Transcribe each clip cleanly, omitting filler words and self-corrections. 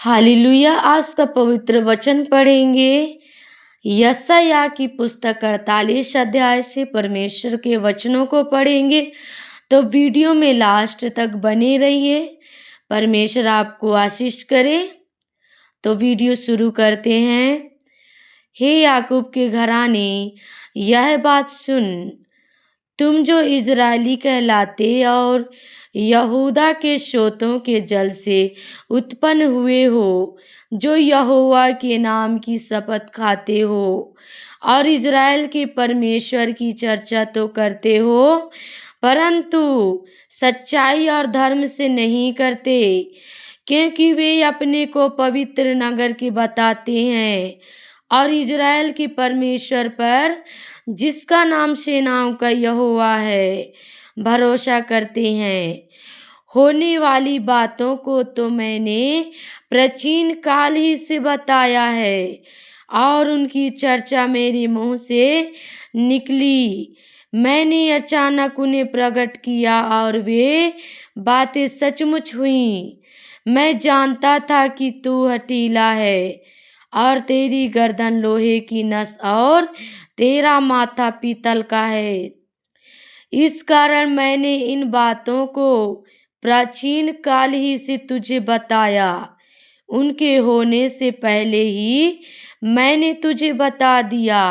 Hallelujah. आज का पवित्र वचन पढ़ेंगे। यशायाह की पुस्तक 48 अध्याय से परमेश्वर के वचनों को पढ़ेंगे। तो वीडियो में लास्ट तक बने रहिए। परमेश्वर आपको आशीष करे। तो वीडियो शुरू करते हैं। हे याकूब के घराने, यह बात सुन, तुम जो इज़राइली कहलाते और यहूदा के स्रोतों के जल से उत्पन्न हुए हो, जो यहोवा के नाम की शपथ खाते हो और इज़राइल के परमेश्वर की चर्चा तो करते हो, परंतु सच्चाई और धर्म से नहीं करते, क्योंकि वे अपने को पवित्र नगर के बताते हैं और इज़राइल के परमेश्वर पर, जिसका नाम सेनाओं का यहोवा है, भरोसा करते हैं। होने वाली बातों को तो मैंने प्राचीन काल ही से बताया है और उनकी चर्चा मेरे मुंह से निकली। मैंने अचानक उन्हें प्रकट किया और वे बातें सचमुच हुई। मैं जानता था कि तू हठीला है और तेरी गर्दन लोहे की नस और तेरा माथा पीतल का है। इस कारण मैंने इन बातों को प्राचीन काल ही से तुझे बताया। उनके होने से पहले ही मैंने तुझे बता दिया।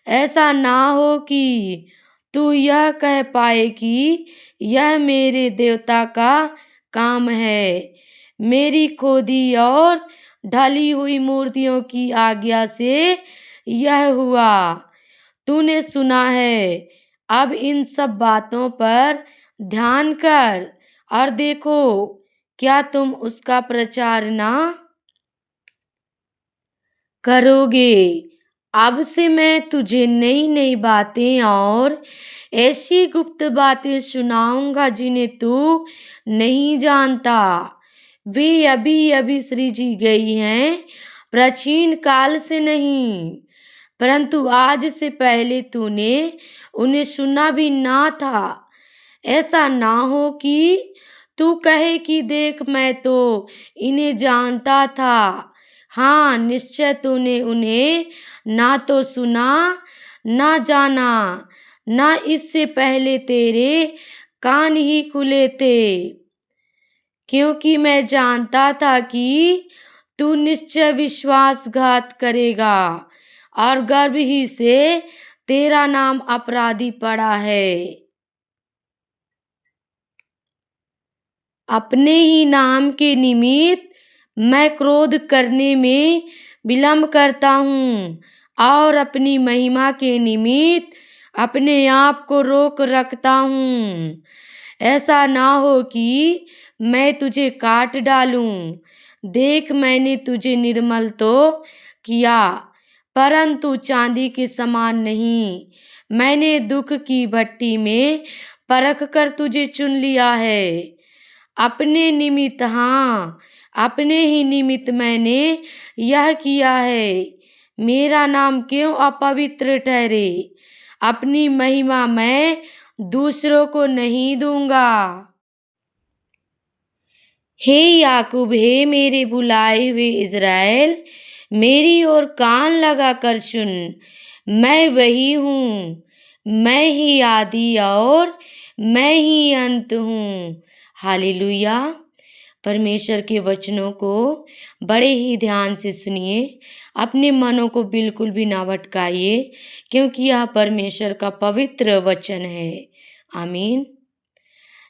ऐसा ना हो कि तू यह कह पाए कि यह मेरे देवता का काम है। मेरी खोदी और ढली हुई मूर्तियों की आज्ञा से यह हुआ। तूने सुना है। अब इन सब बातों पर ध्यान कर और देखो, क्या तुम उसका प्रचार ना करोगे। अब से मैं तुझे नई नई बातें और ऐसी गुप्त बातें सुनाऊंगा जिन्हें तू नहीं जानता। वे अभी अभी सृजी गई हैं, प्राचीन काल से नहीं, परंतु आज से पहले तूने उन्हें सुना भी ना था। ऐसा ना हो कि तू कहे कि देख, मैं तो इन्हें जानता था। हाँ, निश्चय तूने उन्हें ना तो सुना, ना जाना, ना इससे पहले तेरे कान ही खुले थे, क्योंकि मैं जानता था कि तू निश्चय विश्वासघात करेगा और गर्भ ही से तेरा नाम अपराधी पड़ा है। अपने ही नाम के निमित्त मैं क्रोध करने में विलंब करता हूँ और अपनी महिमा के निमित्त अपने आप को रोक रखता हूँ। ऐसा ना हो कि मैं तुझे काट डालूं। देख, मैंने तुझे निर्मल तो किया, परंतु चांदी के समान नहीं। मैंने दुख की भट्टी में परख कर तुझे चुन लिया है। अपने निमित्त, हाँ, अपने ही निमित्त मैंने यह किया है। मेरा नाम क्यों अपवित्र ठहरे। अपनी महिमा मैं दूसरों को नहीं दूंगा। हे याकूब, हे मेरे बुलाए हुए इज़राइल, मेरी ओर कान लगा कर सुन। मैं वही हूँ, मैं ही आदि और मैं ही अंत हूँ। हालेलुया। परमेश्वर के वचनों को बड़े ही ध्यान से सुनिए। अपने मनों को बिल्कुल भी ना भटकाइए, क्योंकि यह परमेश्वर का पवित्र वचन है। आमीन।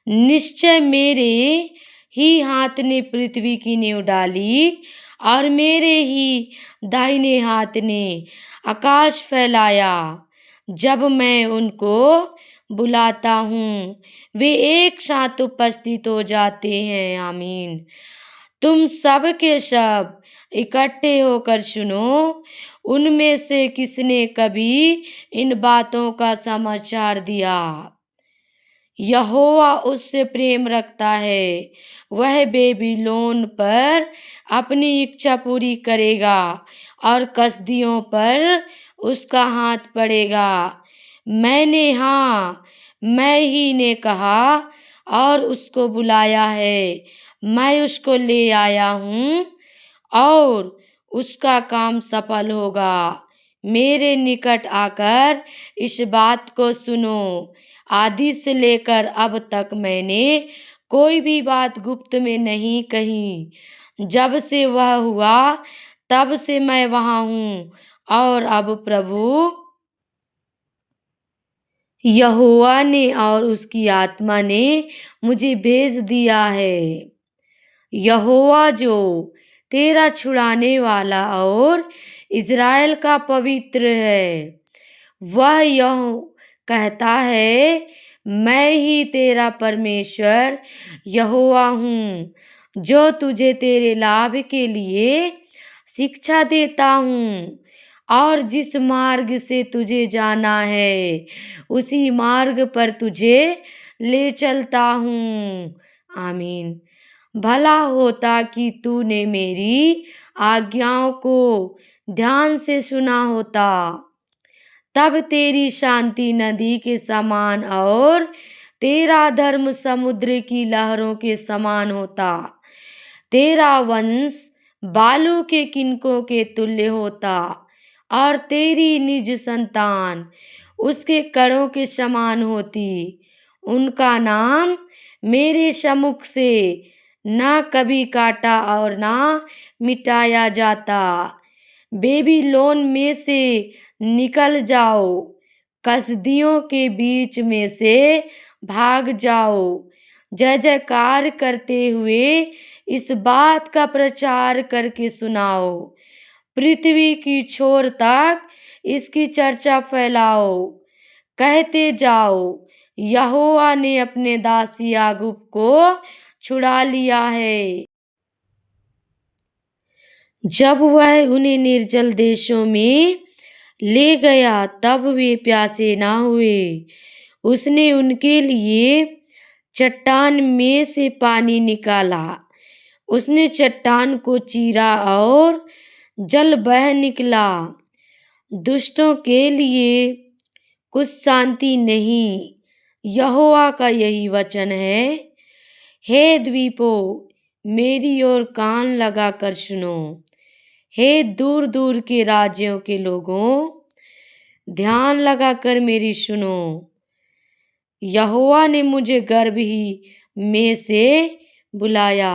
निश्चय मेरे ही हाथ ने पृथ्वी की नींव डाली और मेरे ही दाहिने हाथ ने आकाश फैलाया। जब मैं उनको बुलाता हूँ, वे एक साथ उपस्थित हो जाते हैं। आमीन। तुम सब के सब इकट्ठे होकर सुनो। उनमें से किसने कभी इन बातों का समाचार दिया। यहोवा उससे प्रेम रखता है। वह बेबीलोन पर अपनी इच्छा पूरी करेगा और कसदियों पर उसका हाथ पड़ेगा। मैंने, हाँ, मैं ही ने कहा और उसको बुलाया है। मैं उसको ले आया हूँ। और उसका काम सफल होगा। मेरे निकट आकर इस बात को सुनो। आदि से लेकर अब तक मैंने कोई भी बात गुप्त में नहीं कही। जब से वह हुआ तब से मैं वहाँ हूँ, और अब प्रभु यहोवा ने और उसकी आत्मा ने मुझे भेज दिया है। यहोवा जो तेरा छुड़ाने वाला और इज़राइल का पवित्र है, वह यह कहता है, मैं ही तेरा परमेश्वर यहोवा हूँ, जो तुझे तेरे लाभ के लिए शिक्षा देता हूँ, और जिस मार्ग से तुझे जाना है उसी मार्ग पर तुझे ले चलता हूँ। आमीन। भला होता कि तूने मेरी आज्ञाओं को ध्यान से सुना होता, तब तेरी शांति नदी के समान और तेरा धर्म समुद्र की लहरों के समान होता। तेरा वंश बालू के किनकों के तुल्य होता, और तेरी निज संतान उसके कणों के समान होती। उनका नाम मेरे सम्मुख से ना कभी काटा और ना मिटाया जाता। बेबीलोन में से निकल जाओ, कसदियों के बीच में से भाग जाओ। जय जयकार करते हुए इस बात का प्रचार करके सुनाओ। पृथ्वी की छोर तक इसकी चर्चा फैलाओ। कहते जाओ, यहोवा ने अपने दास याकूब को छुड़ा लिया है। जब वह उन्हें निर्जल देशों में ले गया तब वे प्यासे ना हुए। उसने उनके लिए चट्टान में से पानी निकाला। उसने चट्टान को चीरा और जल बह निकला। दुष्टों के लिए कुछ शांति नहीं। यहोवा का यही वचन है। हे द्वीपों, मेरी ओर कान लगाकर सुनो। हे दूर दूर के राज्यों के लोगों, ध्यान लगाकर मेरी सुनो। यहोवा ने मुझे गर्भ ही में से बुलाया।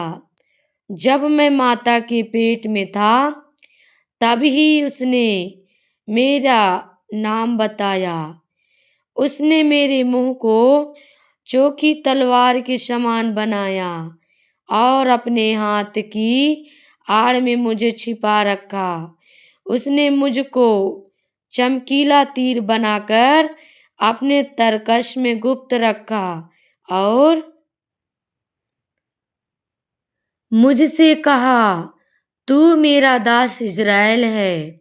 जब मैं माता के पेट में था तब ही उसने मेरा नाम बताया। उसने मेरे मुंह को चोखी तलवार के समान बनाया और अपने हाथ की आड़ में मुझे छिपा रखा। उसने मुझको चमकीला तीर बनाकर अपने तरकश में गुप्त रखा और मुझसे कहा, तू मेरा दास इज़राइल है,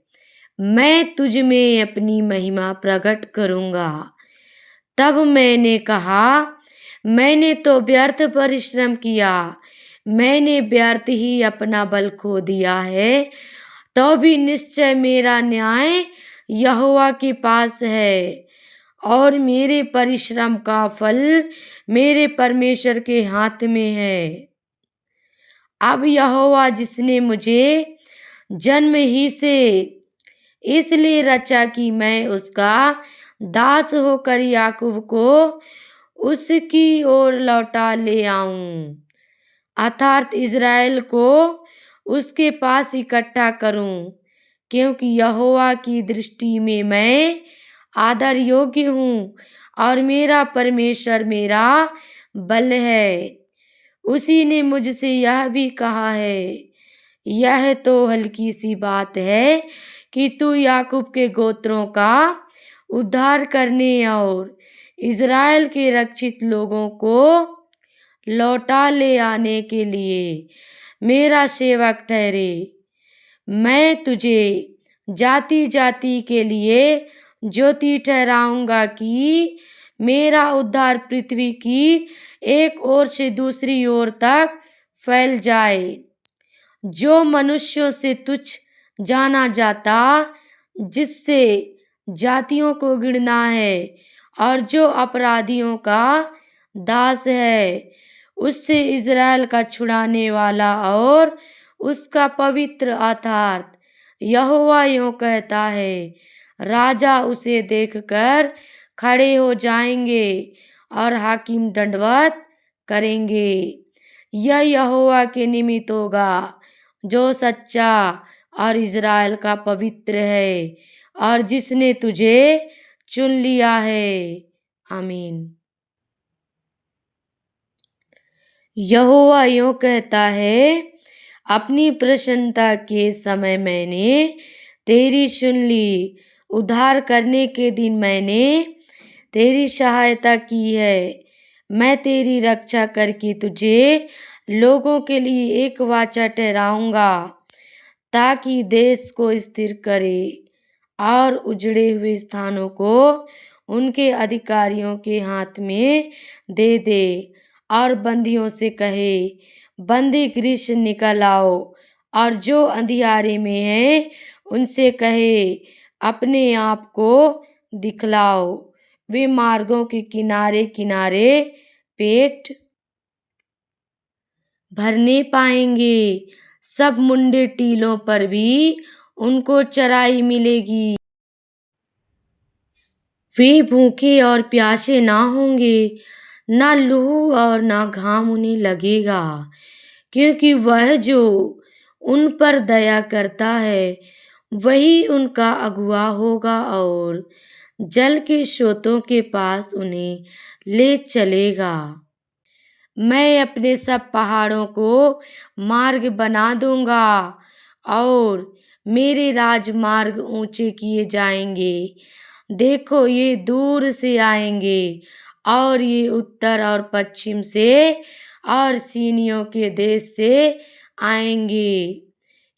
मैं तुझ में अपनी महिमा प्रकट करूँगा। तब मैंने कहा, मैंने तो व्यर्थ परिश्रम किया, मैंने व्यर्थ ही अपना बल खो दिया है। तो भी निश्चय मेरा न्याय यहोवा के पास है, और मेरे परिश्रम का फल मेरे परमेश्वर के हाथ में है। अब यहोवा जिसने मुझे जन्म ही से इसलिए रचा कि मैं उसका दास होकर याकूब को उसकी ओर लौटा ले आऊं, अर्थात इज़राइल को उसके पास इकट्ठा करूं, क्योंकि यहोवा की दृष्टि में मैं आदर योग्य हूँ और मेरा परमेश्वर मेरा बल है। उसी ने मुझसे यह भी कहा है, यह तो हल्की सी बात है कि तू याकूब के गोत्रों का उद्धार करने और इज़राइल के रक्षित लोगों को लौटा ले आने के लिए मेरा सेवक ठहरे। मैं तुझे जाति जाति के लिए ज्योति ठहराऊंगा कि मेरा उद्धार पृथ्वी की एक ओर से दूसरी ओर तक फैल जाए। जो मनुष्यों से तुच्छ जाना जाता, जिससे जातियों को घृणा है और जो अपराधियों का दास है, उससे इज़राइल का छुड़ाने वाला और उसका पवित्र अर्थात यहोवा यूं कहता है, राजा उसे देखकर खड़े हो जाएंगे और हाकिम दंडवत करेंगे। यह यहोवा के निमित्त होगा जो सच्चा और इज़राइल का पवित्र है और जिसने तुझे चुन लिया है। आमीन। यहोवा यूं कहता है, अपनी प्रसन्नता के समय मैंने तेरी सुन ली, उद्धार करने के दिन मैंने तेरी सहायता की है। मैं तेरी रक्षा करके तुझे लोगों के लिए एक वाचा ठहराऊंगा, ताकि देश को स्थिर करे और उजड़े हुए स्थानों को उनके अधिकारियों के हाथ में दे दे और बंदियों से कहे, बंदी गृह से निकल आओ, और जो अंधियारे में है उनसे कहे, अपने आप को दिखलाओ। वे मार्गों के किनारे किनारे पेट भरने पाएंगे, सब मुंडे टीलों पर भी उनको चराई मिलेगी। वे भूखे और प्यासे ना होंगे, ना लू और ना घाम उन्हें लगेगा, क्योंकि वह जो उन पर दया करता है वही उनका अगुआ होगा और जल के स्रोतों के पास उन्हें ले चलेगा। मैं अपने सब पहाड़ों को मार्ग बना दूंगा और मेरे राजमार्ग ऊंचे किए जाएंगे। देखो, ये दूर से आएंगे और ये उत्तर और पश्चिम से और सीनियों के देश से आएंगे।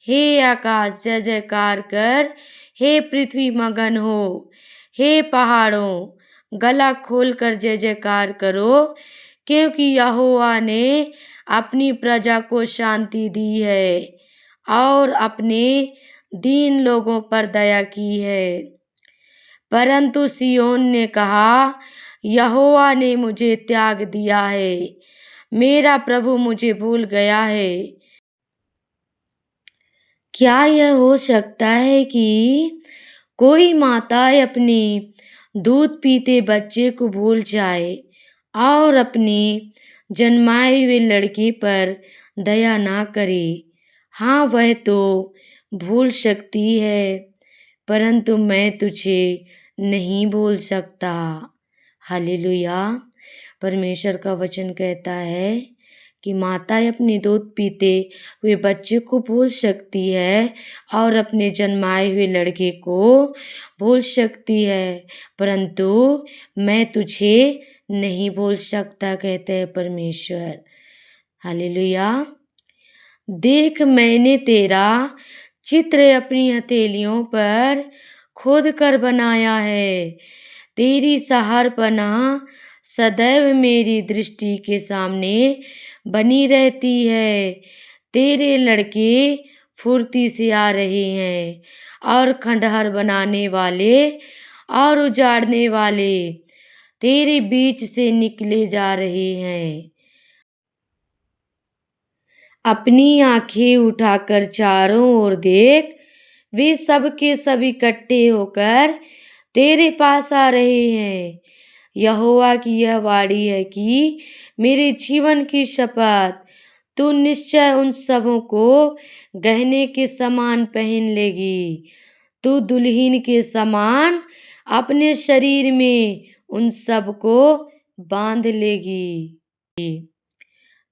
हे आकाश, जय जयकार कर, हे पृथ्वी मगन हो, हे पहाड़ों गला खोल कर जय जयकार करो, क्योंकि यहोवा ने अपनी प्रजा को शांति दी है और अपने दीन लोगों पर दया की है। परंतु सिय्योन ने कहा, यहोवा ने मुझे त्याग दिया है, मेरा प्रभु मुझे भूल गया है। क्या यह हो सकता है कि कोई माता अपने दूध पीते बच्चे को भूल जाए और अपने जन्माए हुए लड़के पर दया ना करे? हाँ, वह तो भूल सकती है, परंतु मैं तुझे नहीं भूल सकता। हालेलुया। परमेश्वर का वचन कहता है कि माता अपने दूध पीते हुए बच्चे को भूल सकती है और अपने जन्माए हुए लड़के को भूल सकती है, परंतु मैं तुझे नहीं भूल सकता, कहते हैं परमेश्वर। हालेलुया। देख, मैंने तेरा चित्र अपनी हथेलियों पर खोद कर बनाया है। तेरी सहारपनाह सदैव मेरी दृष्टि के सामने बनी रहती है। तेरे लड़के फुर्ती से आ रहे हैं और खंडहर बनाने वाले और उजाड़ने वाले तेरे बीच से निकले जा रहे हैं। अपनी आंखें उठाकर चारों ओर देख, वे सब के सब इकट्ठे होकर तेरे पास आ रहे हैं। यहोवा की यह वाणी है कि मेरे जीवन की शपथ, तू निश्चय उन सबों को गहने के समान पहन लेगी। तू दुल्हन के समान अपने शरीर में उन सब को बांध लेगी।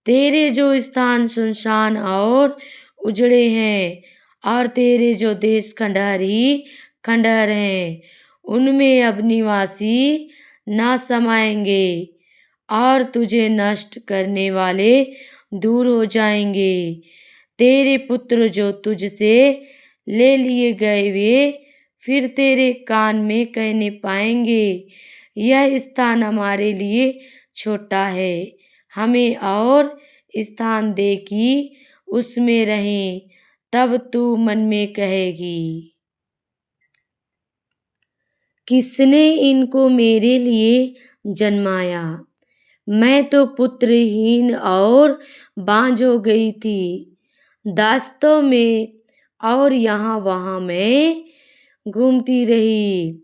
तेरे जो स्थान सुनसान और उजड़े हैं और तेरे जो देश खंडहर ही खंडहर हैं, उनमें अब निवासी ना समाएंगे और तुझे नष्ट करने वाले दूर हो जाएंगे। तेरे पुत्र जो तुझसे ले लिए गए वे फिर तेरे कान में कहने पाएंगे, यह स्थान हमारे लिए छोटा है, हमें और स्थान दे कि उसमें रहें। तब तू मन में कहेगी, किसने इनको मेरे लिए जन्माया? मैं तो पुत्रहीन और बांझ हो गई थी। दास्तों में और यहाँ वहाँ मैं घूमती रही।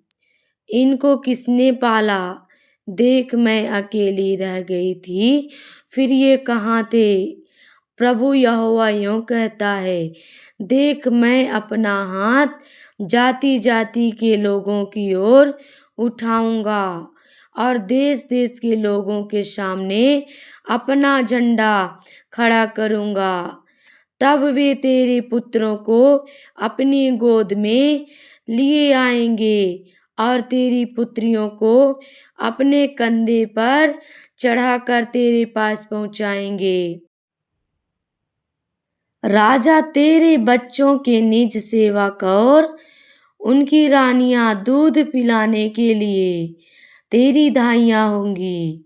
इनको किसने पाला? देख मैं अकेली रह गई थी, फिर ये कहाँ थे? प्रभु यहोवा यूँ कहता है, देख मैं अपना हाथ जाति-जाति के लोगों की ओर उठाऊँगा और देश-देश के लोगों के सामने अपना झंडा खड़ा करूँगा। तब वे तेरे पुत्रों को अपनी गोद में लिए आएंगे और तेरी पुत्रियों को अपने कंधे पर चढ़ाकर तेरे पास पहुंचाएंगे। राजा तेरे बच्चों के निज सेवक और उनकी रानियां दूध पिलाने के लिए तेरी धाइयां होंगी।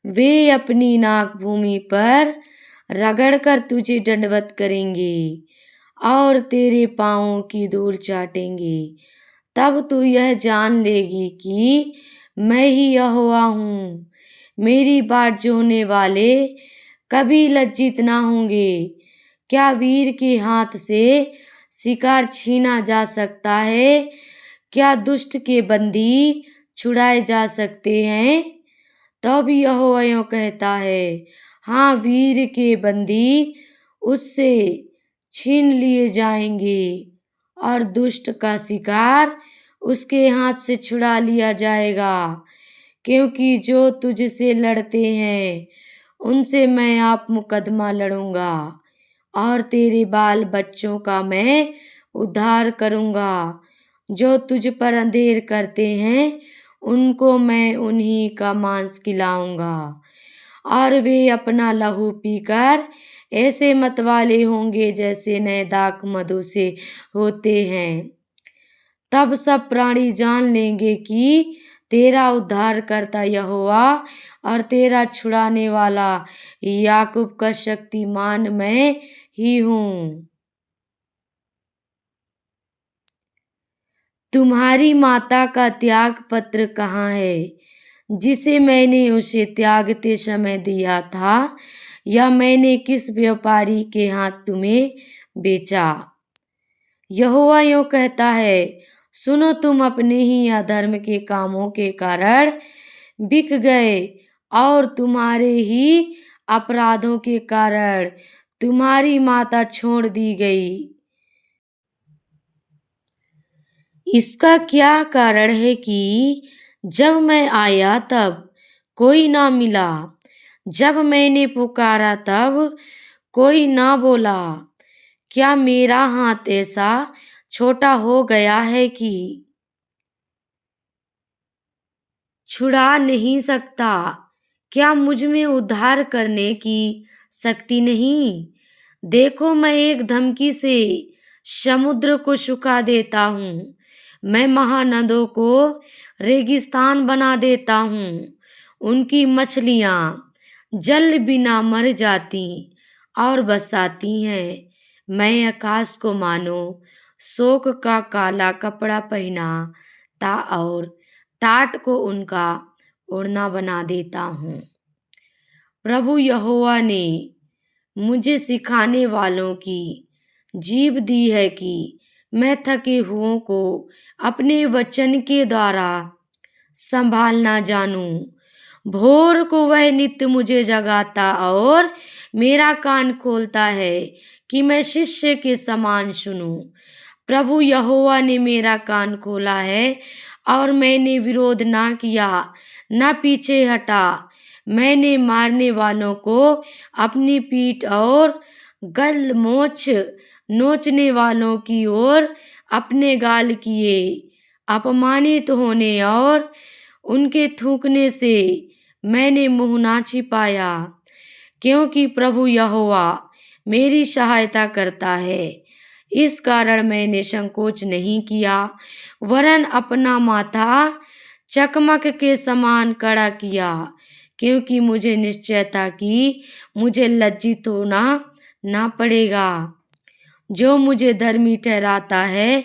वे अपनी नाक भूमि पर रगड़कर तुझे दंडवत करेंगे और तेरे पाँवों की धूल चाटेंगे। तब तू यह जान लेगी कि मैं ही यहोवा हूँ। मेरी बाट जोहने वाले कभी लज्जित ना होंगे। क्या वीर के हाथ से शिकार छीना जा सकता है? क्या दुष्ट के बंदी छुड़ाए जा सकते हैं? तो भी यहोवा यूँ कहता है, हाँ, वीर के बंदी उससे छीन लिए जाएंगे और दुष्ट का शिकार उसके हाथ से छुड़ा लिया जाएगा। क्योंकि जो तुझसे लड़ते हैं उनसे मैं आप मुकदमा लड़ूंगा और तेरे बाल बच्चों का मैं उद्धार करूंगा। जो तुझ पर अंधेर करते हैं उनको मैं उन्हीं का मांस खिलाऊंगा और वे अपना लहू पीकर ऐसे मतवाले होंगे जैसे नए दाख मधु से होते हैं। तब सब प्राणी जान लेंगे कि तेरा उद्धारकर्ता यहोवा और तेरा छुड़ाने वाला याकूब का शक्तिमान मैं ही हूँ। तुम्हारी माता का त्याग पत्र कहाँ है, जिसे मैंने उसे त्यागते समय दिया था, या मैंने किस व्यापारी के हाथ तुम्हें बेचा? यहोवा यूँ कहता है, सुनो, तुम अपने ही अधर्म के कामों के कारण बिक गए और तुम्हारे ही अपराधों के कारण तुम्हारी माता छोड़ दी गई। इसका क्या कारण है कि जब मैं आया तब कोई ना मिला, जब मैंने पुकारा तब कोई ना बोला। क्या मेरा हाथ ऐसा छोटा हो गया है कि छुड़ा नहीं सकता? क्या मुझ में उद्धार करने की शक्ति नहीं? देखो, मैं एक धमकी से समुद्र को सुखा देता हूँ। मैं महानदों को रेगिस्तान बना देता हूँ। उनकी मछलियाँ जल बिना मर जाती और बसाती हैं। मैं आकाश को मानो शोक का काला कपड़ा पहनाता और टाट को उनका ओढ़ना बना देता हूँ। प्रभु यहोवा ने मुझे सिखाने वालों की जीभ दी है कि मैं थके हुओं को अपने वचन के द्वारा संभालना जानूं। भोर को वह नित्य मुझे जगाता और मेरा कान खोलता है कि मैं शिष्य के समान सुनूं। प्रभु यहोवा ने मेरा कान खोला है और मैंने विरोध ना किया, ना पीछे हटा। मैंने मारने वालों को अपनी पीठ और गल मोछ नोचने वालों की ओर अपने गाल किए। अपमानित होने और उनके थूकने से मैंने मुँह ना छिपाया, क्योंकि प्रभु यहोवा मेरी सहायता करता है। इस कारण मैंने संकोच नहीं किया, वरन अपना माथा चकमक के समान कड़ा किया, क्योंकि मुझे निश्चय था कि मुझे लज्जित होना ना पड़ेगा। जो मुझे धर्मी ठहराता है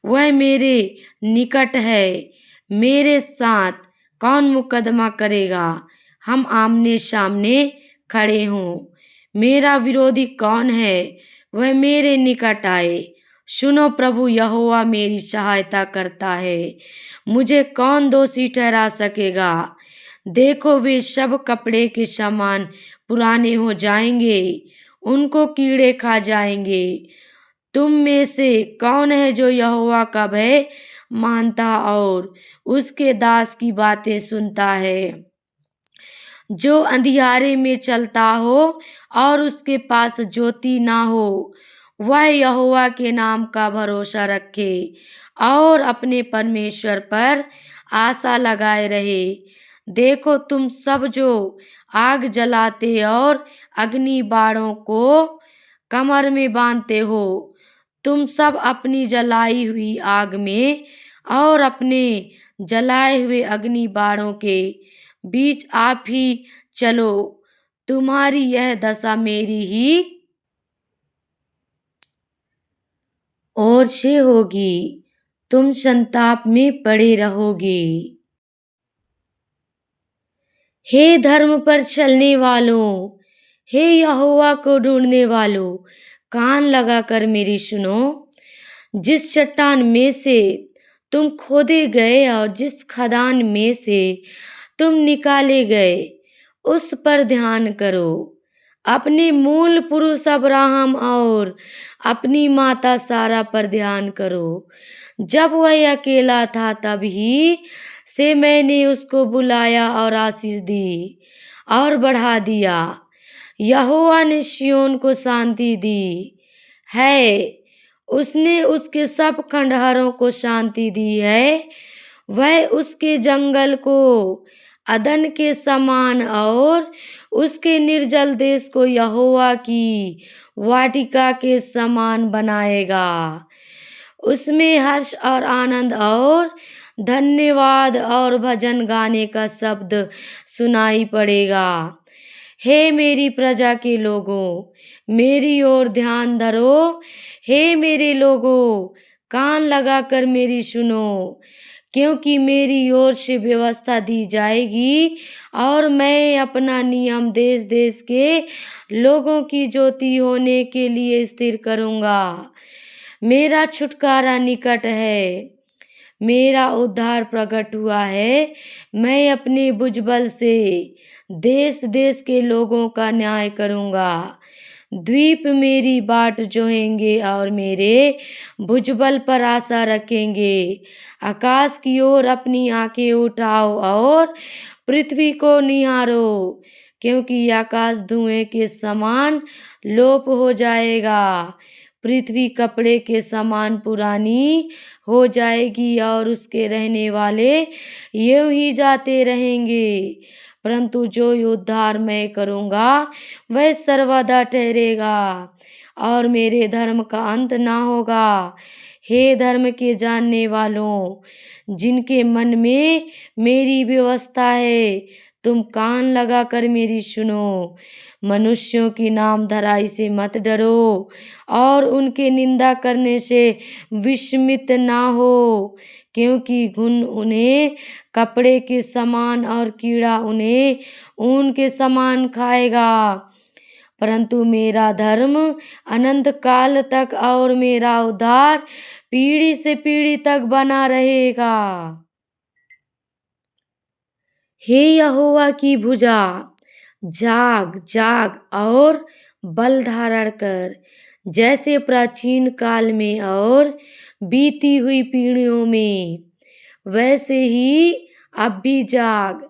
वह मेरे निकट है। मेरे साथ कौन मुकदमा करेगा? हम आमने सामने खड़े हों। मेरा विरोधी कौन है? वह मेरे निकट आए। सुनो, प्रभु यहोवा मेरी सहायता करता है, मुझे कौन दोषी ठहरा सकेगा। देखो, वे सब कपड़े के समान पुराने हो जाएंगे, उनको कीड़े खा जाएंगे। तुम में से कौन है जो यहोवा का भय मानता और उसके दास की बातें सुनता है? जो अंधियारे में चलता हो और उसके पास ज्योति ना हो, वह यहोवा के नाम का भरोसा रखे और अपने परमेश्वर पर आशा लगाए रहे। देखो, तुम सब जो आग जलाते और अग्नि बाणों को कमर में बांधते हो, तुम सब अपनी जलाई हुई आग में और अपने जलाए हुए अग्नि बाणों के बीच आप ही चलो। तुम्हारी यह दशा मेरी ही ओर से होगी, तुम संताप में पड़े रहोगे। हे धर्म पर चलने वालों, हे यहोवा को ढूंढने वालों, कान लगाकर मेरी सुनो। जिस चट्टान में से तुम खोदे गए और जिस खदान में से तुम निकाले गए, उस पर ध्यान करो। अपने मूल पुरुष अब्राहम और अपनी माता सारा पर ध्यान करो। जब वह अकेला था तब ही से मैंने उसको बुलाया और आशीष दी और बढ़ा दिया। यहोवा ने सिय्योन को शांति दी है, उसने उसके सब खंडहरों को शांति दी है। वह उसके जंगल को अदन के समान और उसके निर्जल देश को यहोवा की वाटिका के समान बनाएगा। उसमें हर्ष और आनंद और धन्यवाद और भजन गाने का शब्द सुनाई पड़ेगा। हे मेरी प्रजा के लोगों, मेरी ओर ध्यान धरो। हे मेरे लोगों, कान लगाकर मेरी सुनो, क्योंकि मेरी ओर से व्यवस्था दी जाएगी और मैं अपना नियम देश देश के लोगों की ज्योति होने के लिए स्थिर करूँगा। मेरा छुटकारा निकट है, मेरा उद्धार प्रकट हुआ है। मैं अपने भुजबल से देश देश के लोगों का न्याय करूँगा। द्वीप मेरी बाट जोहेंगे और मेरे भुजबल पर आशा रखेंगे। आकाश की ओर अपनी आंखें उठाओ और पृथ्वी को निहारो, क्योंकि आकाश धुएं के समान लोप हो जाएगा, पृथ्वी कपड़े के समान पुरानी हो जाएगी और उसके रहने वाले यूं ही जाते रहेंगे। परंतु जो उद्धार मैं करूँगा वह सर्वदा ठहरेगा और मेरे धर्म का अंत ना होगा। हे धर्म के जानने वालों, जिनके मन में मेरी व्यवस्था है, तुम कान लगाकर मेरी सुनो। मनुष्यों की नाम धराई से मत डरो और उनके निंदा करने से विस्मित ना हो, क्योंकि घुन उन्हें कपड़े के समान और कीड़ा उन्हें ऊन के समान खाएगा। परंतु मेरा धर्म अनंत काल तक और मेरा उद्धार पीढ़ी से पीढ़ी तक बना रहेगा। हे यहोवा की भुजा, जाग जाग और बल धारण कर, जैसे प्राचीन काल में और बीती हुई पीढ़ियों में, वैसे ही अब भी जाग।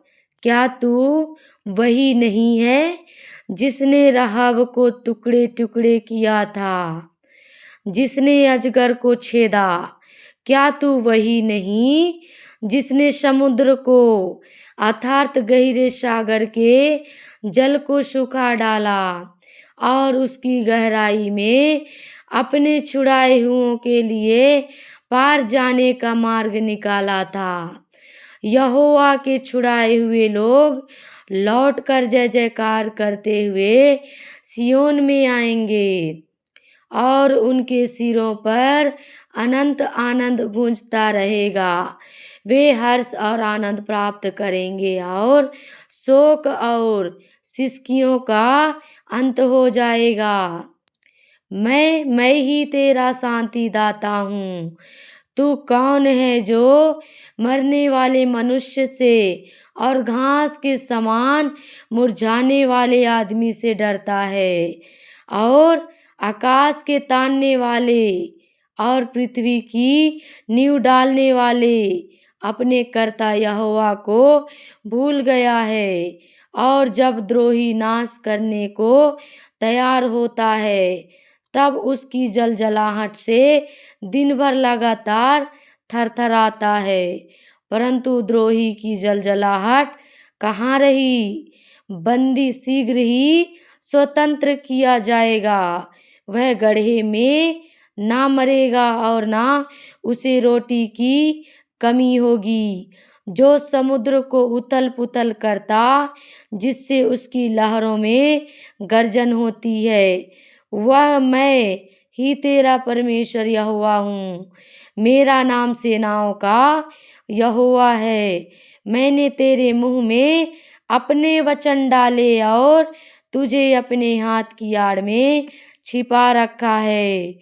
क्या तू वही नहीं है जिसने राहाब को टुकड़े टुकड़े किया था, जिसने अजगर को छेदा? क्या तू वही नहीं जिसने समुद्र को अर्थात गहरे सागर के जल को सुखा डाला और उसकी गहराई में अपने छुड़ाए हुओं के लिए पार जाने का मार्ग निकाला था? यहोवा के छुड़ाए हुए लोग लौट कर जय जयकार करते हुए सियोन में आएंगे और उनके सिरों पर अनंत आनंद गूंजता रहेगा। वे हर्ष और आनंद प्राप्त करेंगे और शोक और सिसकियों का अंत हो जाएगा। मैं ही तेरा शांति दाता हूँ। तू कौन है जो मरने वाले मनुष्य से और घास के समान मुरझाने वाले आदमी से डरता है, और आकाश के तानने वाले और पृथ्वी की नींव डालने वाले अपने कर्ता यहोवा को भूल गया है। और जब द्रोही नाश करने को तैयार होता है, तब उसकी जलजलाहट से दिन भर लगातार थरथराता है। परंतु द्रोही की जलजलाहट कहाँ रही? बंदी शीघ्र ही स्वतंत्र किया जाएगा। वह गड्ढे में ना मरेगा और ना उसे रोटी की कमी होगी। जो समुद्र को उथल पुथल करता, जिससे उसकी लहरों में गर्जन होती है, वह मैं ही तेरा परमेश्वर यहोवा हूँ। मेरा नाम सेनाओं का यहोवा है। मैंने तेरे मुंह में अपने वचन डाले और तुझे अपने हाथ की आड़ में छिपा रखा है,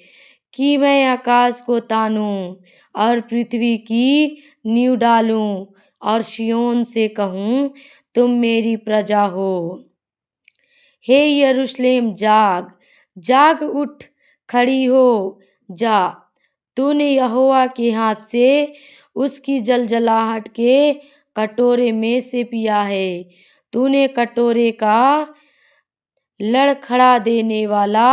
कि मैं आकाश को तानूं और पृथ्वी की नींव डालूं, और सिय्योन से कहूँ, तुम मेरी प्रजा हो। हे यरूशलेम, जाग जाग उठ, खड़ी हो जा। तूने यहोवा के हाथ से उसकी जलजलाहट के कटोरे में से पिया है। तूने कटोरे का लड़खड़ा देने वाला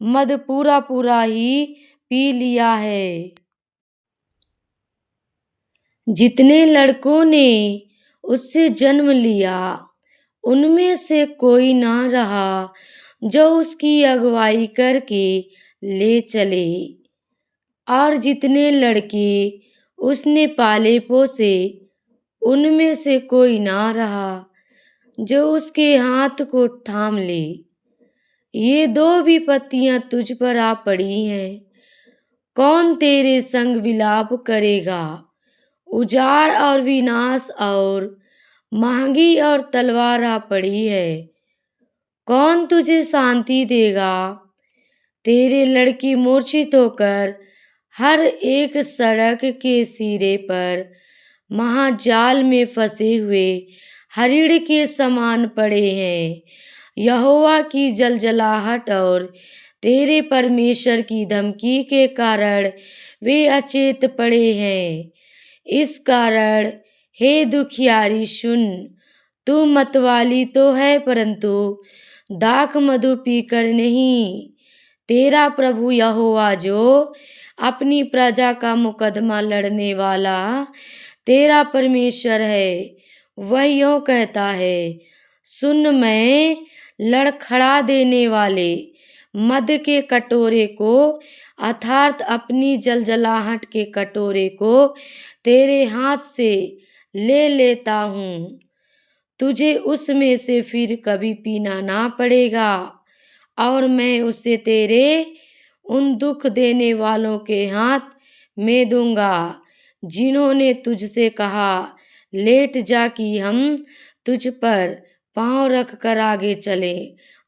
मद पूरा पूरा ही पी लिया है। जितने लड़कों ने उससे जन्म लिया, उनमें से कोई ना रहा जो उसकी अगुवाई करके ले चले। और जितने लड़के उसने पाले पोसे, उनमें से कोई ना रहा जो उसके हाथ को थाम ले। ये दो विपत्तियां तुझ पर आ पड़ी हैं। कौन तेरे संग विलाप करेगा? उजाड़ और विनाश और महंगी और तलवार आ पड़ी है। कौन तुझे शांति देगा? तेरे लड़के मूर्छित होकर हर एक सड़क के सिरे पर महाजाल में फंसे हुए हरिण के समान पड़े हैं। यहोवा की जलजलाहट और तेरे परमेश्वर की धमकी के कारण वे अचेत पड़े हैं। इस कारण हे दुखियारी, सुन। तू मतवाली तो है, परंतु दाख मधु पीकर नहीं। तेरा प्रभु यहोवा, जो अपनी प्रजा का मुकदमा लड़ने वाला तेरा परमेश्वर है, वह यों कहता है, सुन, मैं लड़खड़ा देने वाले मद के कटोरे को, अर्थात अपनी जलजलाहट के कटोरे को तेरे हाथ से ले लेता हूँ। तुझे उसमें से फिर कभी पीना ना पड़ेगा, और मैं उसे तेरे उन दुख देने वालों के हाथ में दूंगा, जिन्होंने तुझसे कहा, लेट जा कि हम तुझ पर पाँव रख कर आगे चले,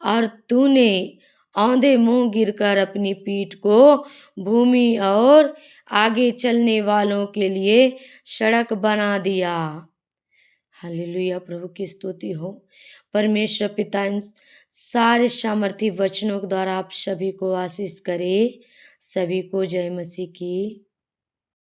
और तूने औंधे मुंह गिरकर अपनी पीठ को भूमि और आगे चलने वालों के लिए सड़क बना दिया। हालेलुया। प्रभु की स्तुति हो। परमेश्वर पिता इन सारे सामर्थी वचनों के द्वारा आप सभी को आशीष करे। सभी को जय मसीह की।